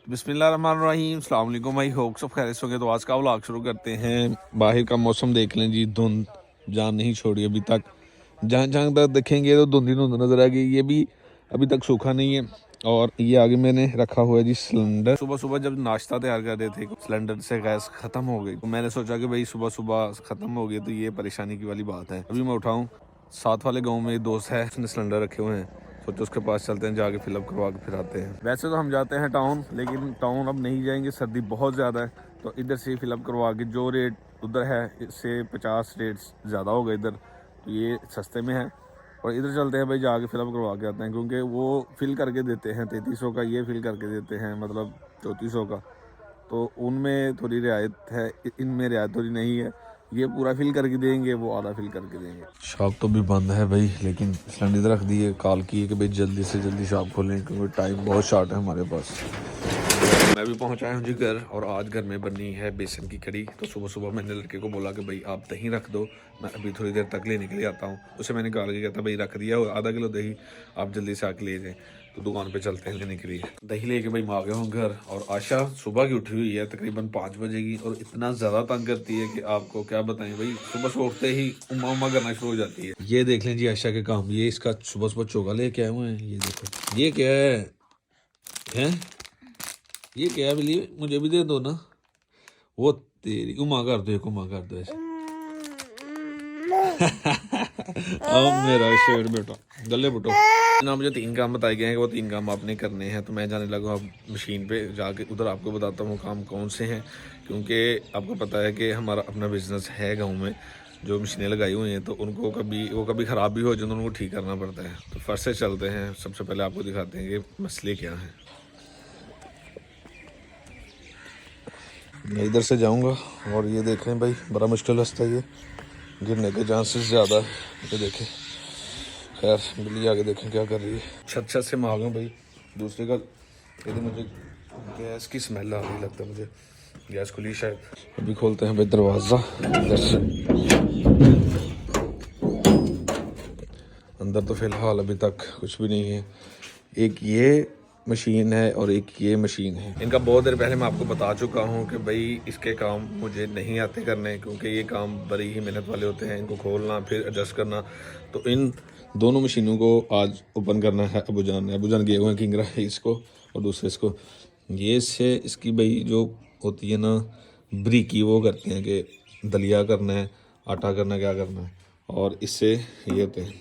बिस्मिल्लाहिर्रहमानिर्रहीम, अस्सलाम वालेकुम भाई। होप सब खैरियत से होंगे। तो आज का व्लॉग शुरू करते हैं। बाहर का मौसम देख लें जी, धुंध जान नहीं छोड़ी अभी तक। जहाँ जहाँ तक देखेंगे तो धुंध ही धुंध नजर आ गई। ये भी अभी तक सूखा नहीं है। और ये आगे मैंने रखा हुआ है जी सिलेंडर। सुबह सुबह जब नाश्ता तैयार कर रहे थे, सिलेंडर से गैस खत्म हो गई। तो मैंने सोचा कि भाई सुबह सुबह खत्म हो गई तो ये परेशानी की वाली बात है। अभी मैं उठाऊँ, साथ वाले गाँव में दोस्त है, उसने सिलेंडर रखे हुए हैं। सोचो उसके पास चलते हैं, जाके फिलअप करवा के फिर आते हैं। वैसे तो हम जाते हैं टाउन, लेकिन टाउन अब नहीं जाएंगे, सर्दी बहुत ज़्यादा है। तो इधर से फिलअप करवा के, जो रेट उधर है इससे 50 रेट ज़्यादा होगा इधर, तो ये सस्ते में है। और इधर चलते हैं भाई, जाके फिलअप करवा के आते हैं, क्योंकि वो फिल करके देते हैं 3300 का, ये फिल करके देते हैं मतलब 3400 का। तो उनमें थोड़ी रियायत है, इनमें रियायत थोड़ी नहीं है। ये पूरा फिल करके देंगे, वो आधा फिल करके देंगे। शॉप तो भी बंद है भाई, लेकिन सिलेंडर रख दिए। कॉल किए कि भाई जल्दी से जल्दी शॉप खोलें, क्योंकि टाइम बहुत शॉर्ट है हमारे पास। मैं भी पहुंचाया हूँ जी घर, और आज घर में बनी है बेसन की कड़ी। तो सुबह सुबह मैंने लड़के को बोला कि भाई आप दही रख दो, मैं अभी थोड़ी देर तक लेने के लिए आता हूँ। उसे मैंने कहा कि कहता भाई रख दिया और आधा किलो दही, आप जल्दी से आके ले जाएँ। तो दुकान पे चलते हैं लेने के लिए। दही लेके भाई मैं आ गया हूँ घर। और आशा सुबह की उठी हुई है, तकरीबन 5 बजे की, और इतना ज़्यादा तंग करती है कि आपको क्या बताएं भाई। सुबह सुबह उठते ही उमा उमा करना शुरू हो जाती है। ये देख लें जी आशा के काम। ये इसका सुबह सुबह चोगा लेके आए हुए हैं। ये देखो ये क्या है? ये क्या है बिल्ली? मुझे भी दे दो ना। वो तेरी उमा कर दो, एक उमा कर दो ऐसे। अब मेरा शेर बेटा, गले बेटो ना। मुझे 3 काम बताए गए हैं कि वो 3 काम आपने करने हैं। तो मैं जाने लगा अब मशीन पे जाके, उधर आपको बताता हूँ काम कौन से हैं। क्योंकि आपको पता है कि हमारा अपना बिजनेस है गाँव में। जो मशीनें लगाई हुई हैं तो उनको कभी ख़राब भी हो जाए तो उनको ठीक करना पड़ता है। तो फर्स्ट से चलते हैं। सबसे पहले आपको दिखाते हैं कि मसले क्या हैं। मैं इधर से जाऊंगा, और ये देखें भाई बड़ा मुश्किल रास्ता है, ये गिरने के चांसेस ज़्यादा है। ये देखें, खैर बिल्ली आगे देखें क्या कर रही है। छत छत से मांगा भाई। दूसरे का इधर मुझे गैस की स्मेल आ रही, लगता है मुझे गैस खुली शायद। अभी खोलते हैं भाई दरवाज़ा इधर से। अंदर तो फ़िलहाल अभी तक कुछ भी नहीं है। एक ये मशीन है और एक ये मशीन है। इनका बहुत देर पहले मैं आपको बता चुका हूँ कि भाई इसके काम मुझे नहीं आते करने, क्योंकि ये काम बड़ी ही मेहनत वाले होते हैं। इनको खोलना फिर एडजस्ट करना। तो इन दोनों मशीनों को आज ओपन करना है अबूजान गए हुए हैं किंगरा है इसको, और दूसरे इसको। ये से इसकी भाई जो होती है ना ब्रीकी, वो करते हैं कि दलिया करना है, आटा करना, क्या करना है। और इससे ये होते हैं,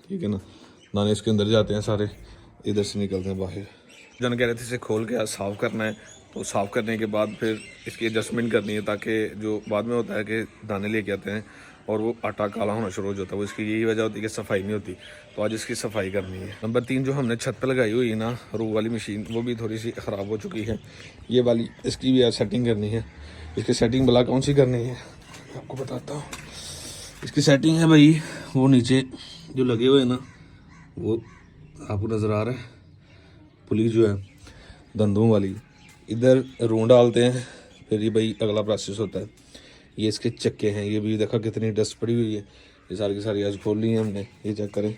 ठीक है ना, दाने इसके अंदर जाते हैं सारे, इधर से निकलते हैं बाहर। जन कह रहे थे इसे खोल के साफ़ करना है। तो साफ़ करने के बाद फिर इसकी एडजस्टमेंट करनी है, ताकि जो बाद में होता है कि दाने लेके आते हैं और वो आटा काला होना शुरू हो जाता है, वो इसकी यही वजह होती है कि सफाई नहीं होती। तो आज इसकी सफाई करनी है। नंबर 3, जो हमने छत पर लगाई हुई है ना रू वाली मशीन, वो भी थोड़ी सी ख़राब हो चुकी है। ये वाली इसकी भी आज सेटिंग करनी है। इसकी सेटिंग भला कौन सी करनी है आपको बताता हूँ। इसकी सेटिंग है भाई, वो नीचे जो लगे हुए हैं ना, वो आपको नज़र आ रहा है, पुली जो है दंदों वाली, इधर रूं डालते हैं। फिर ये भाई अगला प्रोसेस होता है। ये इसके चक्के हैं, ये भी देखा कितनी डस्ट पड़ी हुई है। ये सारी की सारी आज खोल ली है हमने। ये चेक करें,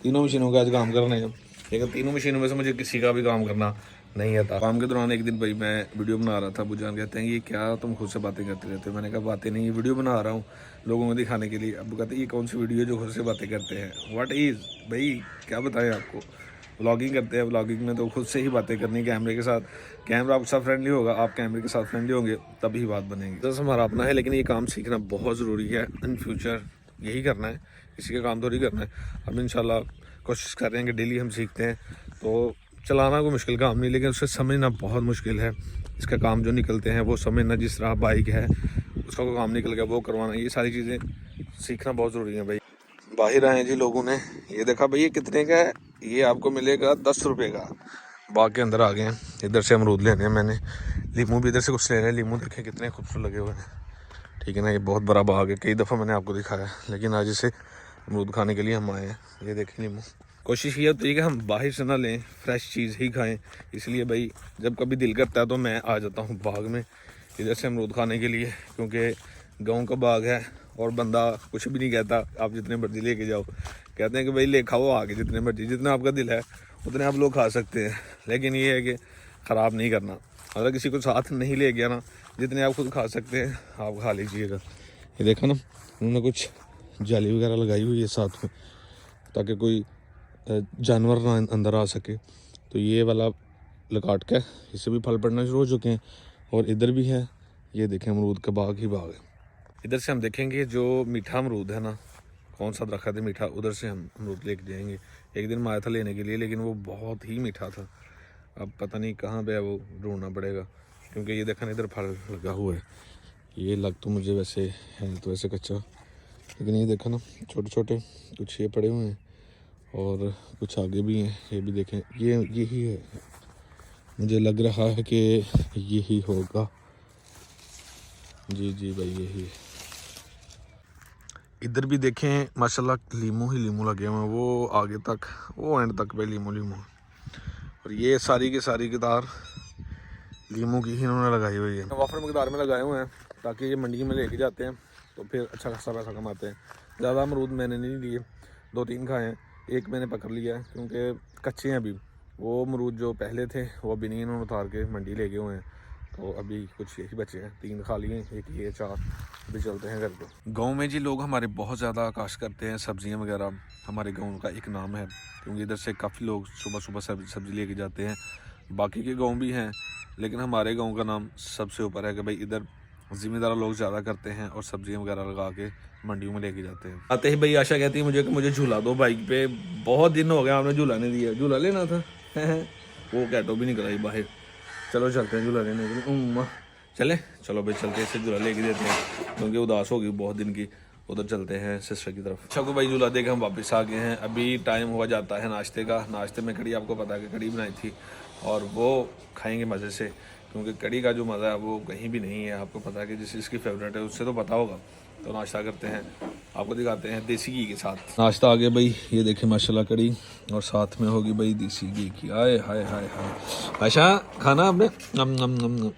तीनों मशीनों का आज काम करना है। लेकिन तीनों मशीनों में से मुझे किसी का भी काम करना नहीं आता। काम के दौरान एक दिन भाई मैं वीडियो बना रहा था, बुजान कहते हैं ये क्या तुम खुद से बातें करते रहते हो। मैंने कहा बातें नहीं, वीडियो बना रहा हूँ लोगों को दिखाने के लिए। अब कहते हैं ये कौन सी वीडियो है जो खुद से बातें करते हैं। व्हाट इज़ भाई, क्या बताएं आपको। व्लॉगिंग करते हैं, व्लॉगिंग में तो खुद से ही बातें करनी कैमरे के साथ। कैमरा आपके साथ फ्रेंडली होगा, आप कैमरे के साथ फ्रेंडली होंगे, तभी बात बनेगी। बस हमारा अपना है, लेकिन ये काम सीखना बहुत ज़रूरी है। इन फ्यूचर यही करना है, किसी का काम थोड़ी करना है। हम इंशाल्लाह कोशिश कर रहे हैं कि डेली हम सीखते हैं। तो चलाना कोई मुश्किल काम नहीं, लेकिन उसे समझना बहुत मुश्किल है। इसका काम जो निकलते हैं वो समझना, जिस तरह बाइक है उसका कोई काम निकल गया वो करवाना, ये सारी चीज़ें सीखना बहुत ज़रूरी है भाई। बाहर आए जी लोगों ने, ये देखा भाई ये कितने का है, ये आपको मिलेगा 10 रुपये का। बाग के अंदर आ गए हैं। इधर से अमरूद लेने हैं मैंने, लीमू भी इधर से कुछ ले रहे हैं। लीमू देखें कितने खूबसूरत लगे हुए हैं, ठीक है ना। ये बहुत बड़ा बाग है, कई दफ़ा मैंने आपको दिखाया, लेकिन आज इसे अमरूद खाने के लिए हम आए हैं। ये देखें लीमू। कोशिश ये होती है कि हम बाहर से ना लें, फ्रेश चीज़ ही खाएँ। इसलिए भाई जब कभी दिल करता है तो मैं आ जाता हूँ बाग में इधर से अमरूद खाने के लिए, क्योंकि गाँव का बाग है और बंदा कुछ भी नहीं कहता, आप जितने मर्जी लेके जाओ। कहते हैं कि भाई ले खाओ आगे, जितने मर्जी, जितना आपका दिल है उतने आप लोग खा सकते हैं, लेकिन ये है कि ख़राब नहीं करना। अगर किसी को साथ नहीं ले गया ना, जितने आप खुद खा सकते हैं आप खा लीजिएगा। ये देखा ना, उन्होंने कुछ जाली वगैरह लगाई हुई है साथ में, ताकि कोई जानवर ना अंदर आ सके। तो ये वाला लकाट का, इससे भी फल पड़ना शुरू हो चुके हैं। और इधर भी है, ये देखें अमरूद का बाग ही बाग है। इधर से हम देखेंगे जो मीठा अमरूद है ना, कौन सा दरख्त है मीठा, उधर से हम अमरूद लेके जाएंगे। एक दिन मैं आया था लेने के लिए, लेकिन वो बहुत ही मीठा था। अब पता नहीं कहाँ पे है, वो ढूंढना पड़ेगा। क्योंकि ये देखा ना, इधर फल लगा हुआ है। ये लग तो मुझे वैसे है तो वैसे कच्चा, लेकिन ये देखा ना छोटे छोटे कुछ ये पड़े हुए हैं और कुछ आगे भी हैं। ये भी देखें, ये यही है, मुझे लग रहा है कि यही होगा। जी जी भाई यही है। इधर भी देखें माशाल्लाह लीमू ही लीमू लगे हुए हैं, वो आगे तक, वो एंड तक भाई लीमू लीमू। और ये सारी की सारी कितार लीमू की ही इन्होंने लगाई हुई है। वाफर मकदार में लगाए हुए हैं ताकि ये मंडी में लेके जाते हैं तो फिर अच्छा खासा पैसा कमाते हैं। ज़्यादा अमरूद मैंने नहीं लिए, 2-3 खाए हैं, एक मैंने पकड़ लिया है क्योंकि कच्चे हैं अभी। वो अमरूद जो पहले थे वो अभी नहीं, इन्होंने उतार के मंडी ले गए हुए हैं। तो अभी कुछ यही बचे हैं, 3 खा लिए, एक ये 4 अभी चलते हैं घर को। गांव में जी लोग हमारे बहुत ज़्यादा काश्त करते हैं, सब्जियां वगैरह हमारे गांव का एक नाम है, क्योंकि इधर से काफ़ी लोग सुबह सुबह सब्जी लेके जाते हैं। बाकी के गांव भी हैं, लेकिन हमारे गांव का नाम सबसे ऊपर है कि भाई इधर ज़िम्मेदार लोग ज़्यादा करते हैं और सब्जियां वगैरह लगा के मंडियों में लेके जाते हैं। आते ही भाई आशा कहती है मुझे कि मुझे झूला दो बाइक पे, बहुत दिन हो गए आपने झूला नहीं दिया। झूला लेना था वो कैटो भी निकल आई बाहर। चलो चलते हैं झूला लेने के लिए। चले चलो भाई चलते हैं, इसे झूला लेके देते हैं क्योंकि उदास होगी बहुत दिन की। उधर चलते हैं सिस्टर की तरफ। अच्छा को भाई झूला देके हम वापस आ गए हैं। अभी टाइम हुआ जाता है नाश्ते का। नाश्ते में कड़ी, आपको पता है कि कड़ी बनाई थी और वो खाएंगे मज़े से, क्योंकि कड़ी का जो मज़ा है वो कहीं भी नहीं है। आपको पता है कि जिस चीज़ की फेवरेट है उससे तो पता होगा। तो नाश्ता करते हैं, आपको दिखाते हैं देसी घी के साथ। नाश्ता आ गया भाई, ये देखें माशाल्लाह कड़ी और साथ में होगी भाई देसी घी की। आए हाय हाय हाय। अच्छा खाना आपने नम नम नम नम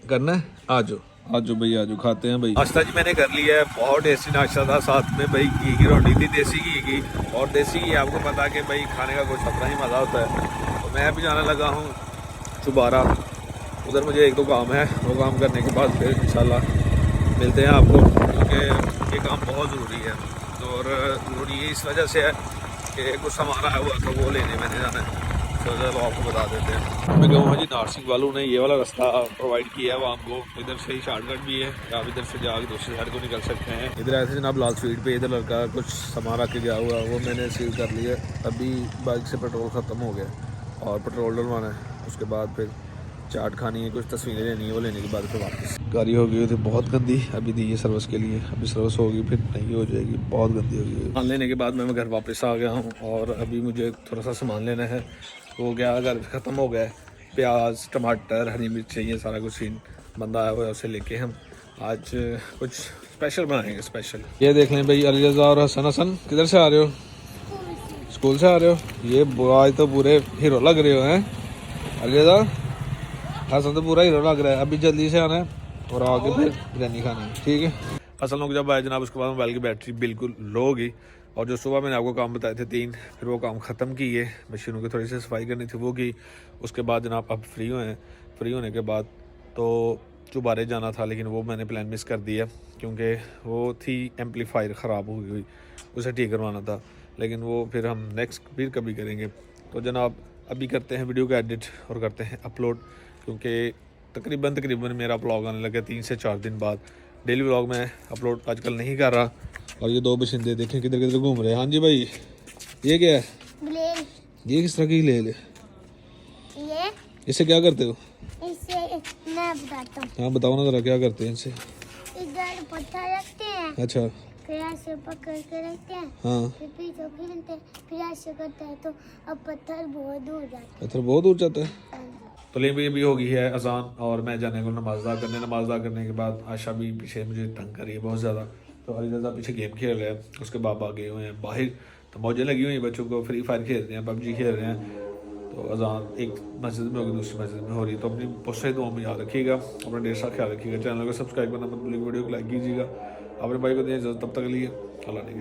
करना है, आ जाओ भाई आ जाओ, खाते हैं भाई। नाश्ता जी मैंने कर लिया है, बहुत टेस्टी नाश्ता था। साथ में भाई घी की रोटी थी, देसी घी की। और देसी घी आपको पता है कि भाई खाने का कुछ अपना ही मज़ा होता है। तो मैं भी जाने लगा हूँ दोबारा, उधर मुझे 1-2 काम है, वो काम करने के बाद फिर इंशाल्लाह मिलते हैं आपको, क्योंकि ये काम बहुत ज़रूरी है। तो और ज़रूरी ये इस वजह से है कि कुछ सामान आया हुआ तो वो लेने मैंने जाना है, तो चलो आपको बता देते हैं। मैं कहूँगा जी नारसिंग वालों ने ये वाला रास्ता प्रोवाइड किया है वो हमको, इधर से ही शॉर्टकट भी है, आप इधर से जाकर दूसरी साइड को निकल सकते हैं। इधर आए थे जनाब लाल स्ट्रीट पे, इधर लड़का कुछ सामान रख के गया हुआ, वो मैंने रिसीव कर लिया। अभी बाइक से पेट्रोल ख़त्म हो गया और पेट्रोल डलवाना है, उसके बाद फिर चाट खानी है, कुछ तस्वीरें लेनी है, वो लेने के बाद फिर वापस। गाड़ी हो गई थी बहुत गंदी, अभी दी है सर्विस के लिए, अभी सर्विस होगी फिर नहीं हो जाएगी, बहुत गंदी हो गई। सामान लेने के बाद मैं घर वापस आ गया हूँ और अभी मुझे थोड़ा सा सामान लेना है। हो गया, घर ख़त्म हो गया, प्याज टमाटर हरी मिर्च चाहिए, सारा कुछ सीन बंदा आया हुआ है, उसे लेके हम आज कुछ स्पेशल बनाएंगे। स्पेशल ये देख लें भाई, अली रज़ा और हसन किधर से आ रहे हो? स्कूल से आ रहे हो? ये आज तो पूरे हीरो लग रहे हो हैं अली रज़ा, हसन तो पूरा हीरो लग रहा है। अभी जल्दी से आना है और आगे फिर बिरयानी खानी है, ठीक है। असल लोग जब आए जनाब, उसके बाद मोबाइल की बैटरी बिल्कुल लो होगी और जो सुबह मैंने आपको काम बताए थे 3, फिर वो काम ख़त्म किए, मशीनों की थोड़ी सी सफाई करनी थी वो की। उसके बाद जनाब अब फ्री हुए हैं। फ्री होने के बाद तो चुबारे जाना था, लेकिन वो मैंने प्लान मिस कर दिया क्योंकि वो थी एम्पलीफायर ख़राब हो गई, उसे ठीक करवाना था, लेकिन वो फिर हम नेक्स्ट फिर कभी करेंगे। तो जनाब अभी करते हैं वीडियो का एडिट और करते हैं अपलोड, क्योंकि तकरीबन मेरा ब्लॉग आने लगा 3 से 4 दिन बाद। डेली ब्लॉग में अपलोड आजकल नहीं कर रहा। और ये 2 बशिंदे देखें किधर किधर घूम रहे हैं। हाँ जी भाई, ये क्या है? ये किस तरह की ले ये इससे क्या करते हो? इससे मैं बताता हूँ। हाँ बताओ ना जरा, क्या करते हैं इनसे? इधर पत्थर रखते हैं, अच्छा, फिर ऐसे पकड़ के रखते हैं, हाँ फिर पीछे खींचते हैं, फिर ऐसे करते हैं, तो अब पत्थर बहुत दूर जाता है। पत्थर बहुत दूर जाता है। हाँ। तो लेकिन भी हो गई है अजान और मैं जाने को नमाज़दा करने के बाद आशा भी पीछे मुझे तंग करी है बहुत ज़्यादा। तो अली रज़ा पीछे गेम खेल रहे हैं, उसके बाबा गए हुए हैं बाहर, तो मौजें लगी हुई हैं बच्चों को, फ्री फायर खेल रहे हैं, पबजी खेल रहे हैं। तो अजान एक मस्जिद में होगी, दूसरी मस्जिद में हो रही है। तो अपनी बहुत सारी दुआ में याद रखिएगा, अपना ढेर सारा ख्याल रखिएगा, चैनल को सब्सक्राइब करना मत भूलिएगा, वीडियो को लाइक कीजिएगा। अपने भाई को दें तब तक लिए अल्लाह ने।